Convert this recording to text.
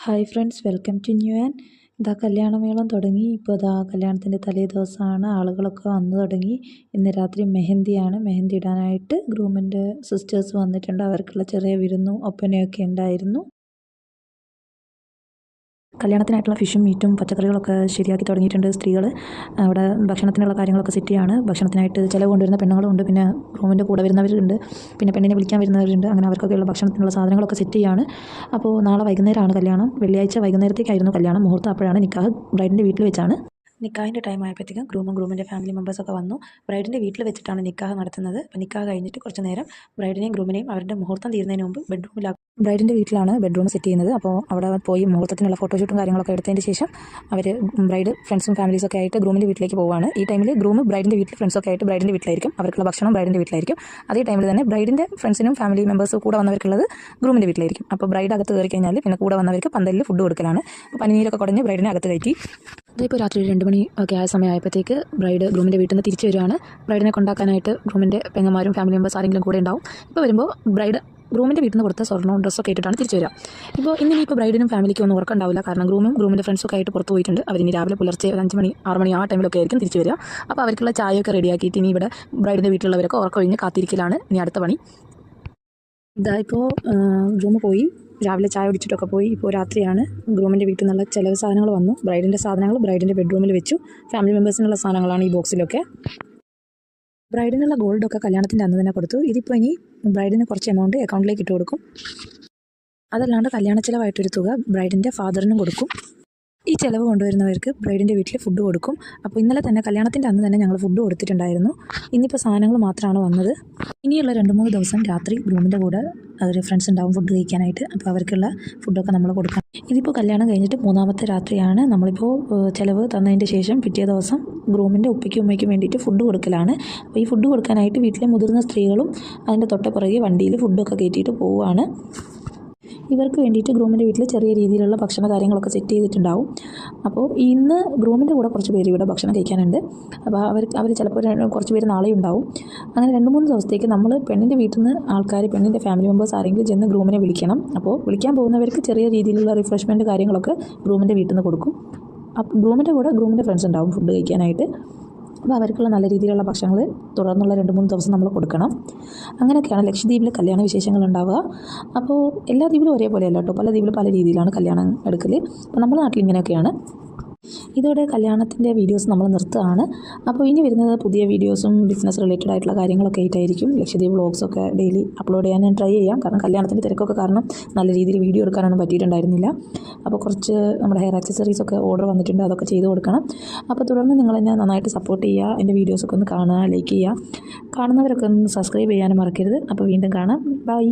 Hi friends, welcome to new and ഇതാ കല്യാണമേളം തുടങ്ങി. ഇപ്പോൾ ഇതാ കല്യാണത്തിൻ്റെ തലേ ദിവസമാണ്. ആളുകളൊക്കെ വന്നു തുടങ്ങി. ഇന്ന് രാത്രി മെഹന്തിയാണ്. മെഹന്തി ഇടാനായിട്ട് ഗ്രൂമിൻ്റെ സിസ്റ്റേഴ്സ് വന്നിട്ടുണ്ട്. അവർക്കുള്ള ചെറിയ വിരുന്നും ഒപ്പനയൊക്കെ ഉണ്ടായിരുന്നു. കല്യാണത്തിനായിട്ടുള്ള ഫിഷും മീറ്റും പച്ചക്കറികളൊക്കെ ശരിയാക്കി തുടങ്ങിയിട്ടുണ്ട് സ്ത്രീകൾ. അവിടെ ഭക്ഷണത്തിനുള്ള കാര്യങ്ങളൊക്കെ സെറ്റ് ചെയ്യാണ്. ഭക്ഷണത്തിനായിട്ട് ചിലവ് കൊണ്ടുവരുന്ന പെണ്ണുങ്ങളുണ്ട്, പിന്നെ റൂമിൻ്റെ കൂടെ വരുന്നവരുണ്ട്, പിന്നെ പെണ്ണിനെ വിളിക്കാൻ വരുന്നവരുണ്ട്. അങ്ങനെ അവർക്കൊക്കെയുള്ള ഭക്ഷണത്തിനുള്ള സാധനങ്ങളൊക്കെ സെറ്റ് ചെയ്യാണ്. അപ്പോൾ നാളെ വൈകുന്നേരമാണ് കല്യാണം. വെള്ളിയാഴ്ച വൈകുന്നേരത്തേക്കായിരുന്നു കല്യാണം. മുഹൂർത്തം അപ്പോഴാണ്. നിക്കാഹ് ബ്രൈഡിൻ്റെ വീട്ടിൽ വെച്ചാണ്. നിക്കാഹിൻ്റെ ടൈം ആയപ്പോഴത്തേക്കും ഗ്രൂമിൻ്റെ ഫാമിലി മെമ്പേഴ്സൊക്കെ വന്നു. ബ്രൈഡിൻ്റെ വീട്ടിൽ വെച്ചിട്ടാണ് നിക്കാഹ് നടത്തുന്നത്. അപ്പോൾ നിക്കാഹ് കഴിഞ്ഞിട്ട് കുറച്ച് നേരം ബ്രൈഡിനെയും ഗ്രൂമിനെയും അവരുടെ മുഹൂർത്തം തീരുന്നതിന് മുമ്പ് ബെഡ്റൂമിലാക്കും. ബ്രൈഡിൻ്റെ വീട്ടിലാണ് ബെഡ്റൂം സെറ്റ് ചെയ്യുന്നത്. അപ്പോൾ അവിടെ പോയി മുഹൂർത്തത്തിനുള്ള ഫോട്ടോഷൂട്ടും കാര്യങ്ങളൊക്കെ എടുത്തതിന് ശേഷം അവർ ബ്രൈഡ് ഫ്രണ്ട്സും ഫാമിലീസൊക്കെ ആയിട്ട് ഗ്രൂമിൻ്റെ വീട്ടിലേക്ക് പോവുകയാണ്. ഈ ടൈമിൽ ഗ്രൂം ബ്രൈഡിൻ്റെ വീട്ടിൽ ഫ്രണ്ട്സൊക്കെ ആയിട്ട് ബ്രൈഡിൻ്റെ വീട്ടിലായിരിക്കും. അവർക്കുള്ള ഭക്ഷണം ബ്രൈഡിൻ്റെ വീട്ടിലായിരിക്കും. അതേ ടൈമിൽ തന്നെ ബ്രൈഡിൻ്റെ ഫ്രണ്ട്സിനും ഫാമിലി മെമ്പേഴ്സും കൂടെ വന്നവർക്കുള്ളത് ഗ്രൂമിൻ്റെ വീട്ടിലായിരിക്കും. അപ്പോൾ ബ്രൈഡ് അകത്ത് കയറി കഴിഞ്ഞാൽ പിന്നെ കൂടെ വന്നവർക്ക് പന്തലിൽ ഫുഡ് കൊടുക്കലാണ്. പനിനീരൊക്കെ കുടഞ്ഞ് ബ്രൈഡിനെ അകത്ത് കയറ്റി. ഇതിപ്പോൾ രാത്രി 2 മണി ഒക്കെ ആയ സമയമായപ്പോഴത്തേക്ക് ബ്രൈഡ് ഗ്രൂമിൻ്റെ വീട്ടിൽ നിന്ന് തിരിച്ചു വരികയാണ്. ബ്രൈഡിനെ കൊണ്ടാക്കാനായിട്ട് ഗ്രൂമിൻ്റെ പെങ്ങന്മാരും ഫാമിലി മെമ്പേഴ്സ് ആരെങ്കിലും കൂടെ ഉണ്ടാവും. ഇപ്പോൾ വരുമ്പോൾ ബ്രൈഡ് ഗ്രൂമിൻ്റെ വീട്ടിൽ നിന്ന് കൊടുത്ത സ്വർണ്ണവും ഡ്രസ്സൊക്കെ ഇട്ടിട്ടാണ് തിരിച്ചു വരിക. ഇപ്പോൾ ഇന്നിപ്പോൾ ബ്രൈഡിനും ഫാമിലിക്കും ഒന്നും ഉറക്കമുണ്ടാവില്ല. കാരണം ഗ്രൂമിൻ്റെ ഫ്രണ്ട്സൊക്കെ ആയിട്ട് പുറത്ത് പോയിട്ടുണ്ട്. അവരിനി രാവിലെ പുലർച്ചെ 5 മണി 6 മണി ആ ടൈമിലൊക്കെ ആയിരിക്കും തിരിച്ചു വരിക. അപ്പോൾ അവർക്കുള്ള ചായയൊക്കെ റെഡിയാക്കിയിട്ട് ഇനി ഇവിടെ ബ്രൈഡിൻ്റെ വീട്ടിലുള്ളവരൊക്കെ ഉറക്കമൊഴിഞ്ഞ് കാത്തിരിക്കലാണ് ഇനി അടുത്ത പണി. ഇതാ ഇപ്പോൾ ഗ്രൂമ് പോയി, രാവിലെ ചായ കുടിച്ചിട്ടൊക്കെ പോയി. ഇപ്പോൾ രാത്രിയാണ്. ഗ്രൂമിൻ്റെ വീട്ടിൽ നിന്നുള്ള ചിലവ് സാധനങ്ങൾ വന്നു. ബ്രൈഡിൻ്റെ സാധനങ്ങൾ ബ്രൈഡിൻ്റെ ബെഡ്റൂമിൽ വെച്ചു. ഫാമിലി മെമ്പേഴ്സിനുള്ള സാധനങ്ങളാണ് ഈ ബോക്സിലൊക്കെ. ബ്രൈഡിനുള്ള ഗോൾഡൊക്കെ കല്യാണത്തിൻ്റെ അന്ന് തന്നെ കൊടുത്തു. ഇതിപ്പോൾ ഇനി ബ്രൈഡിന് കുറച്ച് എമൗണ്ട് അക്കൗണ്ടിലേക്ക് ഇട്ട് കൊടുക്കും. അതല്ലാണ്ട് കല്യാണ ചിലവായിട്ടൊരു തുക ബ്രൈഡിൻ്റെ ഫാദറിനും കൊടുക്കും. ഈ ചിലവ് കൊണ്ടുവരുന്നവർക്ക് ബ്രൈഡിൻ്റെ വീട്ടിൽ ഫുഡ് കൊടുക്കും. അപ്പോൾ ഇന്നലെ തന്നെ കല്യാണത്തിൻ്റെ അന്ന് തന്നെ ഞങ്ങൾ ഫുഡ് കൊടുത്തിട്ടുണ്ടായിരുന്നു. ഇന്നിപ്പോൾ സാധനങ്ങൾ മാത്രമാണ് വന്നത്. ഇനിയുള്ള 2-3 ദിവസം രാത്രി ഗ്രൂമിൻ്റെ കൂടെ ഒരു ഫ്രണ്ട്സ് ഉണ്ടാവും ഫുഡ് കഴിക്കാനായിട്ട്. അപ്പോൾ അവർക്കുള്ള ഫുഡൊക്കെ നമ്മൾ കൊടുക്കണം. ഇതിപ്പോൾ കല്യാണം കഴിഞ്ഞിട്ട് 3ാമത്തെ രാത്രിയാണ്. നമ്മളിപ്പോൾ ചിലവ് തന്നതിൻ്റെ ശേഷം പിറ്റേ ദിവസം ഗ്രൂമിൻ്റെ ഉപ്പയ്ക്കും ഉമ്മയ്ക്കും വേണ്ടിയിട്ട് ഫുഡ് കൊടുക്കലാണ്. അപ്പോൾ ഈ ഫുഡ് കൊടുക്കാനായിട്ട് വീട്ടിലെ മുതിർന്ന സ്ത്രീകളും അതിൻ്റെ തൊട്ട് പുറകെ വണ്ടിയിൽ ഫുഡൊക്കെ കയറ്റിയിട്ട് പോവുകയാണ്. ഇവർക്ക് വേണ്ടിയിട്ട് ഗ്രൂമിൻ്റെ വീട്ടിൽ ചെറിയ രീതിയിലുള്ള ഭക്ഷണ കാര്യങ്ങളൊക്കെ സെറ്റ് ചെയ്തിട്ടുണ്ടാവും. അപ്പോൾ ഇന്ന് ഗ്രൂമിൻ്റെ കൂടെ കുറച്ച് പേര് ഇവിടെ ഭക്ഷണം കഴിക്കാനുണ്ട്. അപ്പോൾ അവർ ചിലപ്പോൾ കുറച്ച് പേര് നാളെ ഉണ്ടാവും. അങ്ങനെ 2-3 ദിവസത്തേക്ക് നമ്മൾ പെണ്ണിൻ്റെ വീട്ടിൽ നിന്ന് ആൾക്കാർ, പെണ്ണിൻ്റെ ഫാമിലി മെമ്പേഴ്സ് ആരെങ്കിലും ചെന്ന് ഗ്രൂമിനെ വിളിക്കണം. അപ്പോൾ വിളിക്കാൻ പോകുന്നവർക്ക് ചെറിയ രീതിയിലുള്ള റിഫ്രഷ്മെൻറ്റ് കാര്യങ്ങളൊക്കെ ഗ്രൂമിൻ്റെ വീട്ടിൽ നിന്ന് കൊടുക്കും. അപ്പോൾ ഗ്രൂമിൻ്റെ കൂടെ ഗ്രൂമിൻ്റെ ഫ്രണ്ട്സ് ഉണ്ടാവും ഫുഡ് കഴിക്കാനായിട്ട്. അപ്പോൾ അവർക്കുള്ള നല്ല രീതിയിലുള്ള ഭക്ഷണങ്ങൾ തുടർന്നുള്ള 2-3 ദിവസം നമ്മൾ കൊടുക്കണം. അങ്ങനെയൊക്കെയാണ് ലക്ഷദ്വീപിൽ കല്യാണ വിശേഷങ്ങൾ ഉണ്ടാവുക. അപ്പോൾ എല്ലാ ദ്വീപിലും ഒരേപോലെയല്ല കേട്ടോ. പല ദ്വീപിലും പല രീതിയിലാണ് കല്യാണം എടുക്കൽ. അപ്പോൾ നമ്മുടെ നാട്ടിൽ ഇങ്ങനെയൊക്കെയാണ്. ഇതോടെ കല്യാണത്തിൻ്റെ വീഡിയോസ് നമ്മൾ നിർത്തുകയാണ്. അപ്പോൾ ഇനി വരുന്നത് പുതിയ വീഡിയോസും ബിസിനസ് റിലേറ്റഡ് ആയിട്ടുള്ള കാര്യങ്ങളൊക്കെ ആയിട്ടായിരിക്കും. ലക്ഷദ്വീപ് വ്ളോഗ്സൊക്കെ ഡെയിലി അപ്ലോഡ് ചെയ്യാൻ ഞാൻ ട്രൈ ചെയ്യാം. കാരണം കല്യാണത്തിൻ്റെ തിരക്കൊക്കെ കാരണം നല്ല രീതിയിൽ വീഡിയോ എടുക്കാനൊന്നും പറ്റിയിട്ടുണ്ടായിരുന്നില്ല. അപ്പോൾ കുറച്ച് നമ്മുടെ ഹെയർ ആക്സസറീസൊക്കെ ഓർഡർ വന്നിട്ടുണ്ട്. അതൊക്കെ ചെയ്ത് കൊടുക്കണം. അപ്പോൾ തുടർന്ന് നിങ്ങളെന്നെ നന്നായിട്ട് സപ്പോർട്ട് ചെയ്യുക. എൻ്റെ വീഡിയോസൊക്കെ ഒന്ന് കാണുക, ലൈക്ക് ചെയ്യുക. കാണുന്നവരൊക്കെ ഒന്ന് സബ്സ്ക്രൈബ് ചെയ്യാനും മറക്കരുത്. അപ്പോൾ വീണ്ടും കാണാം. ബൈ.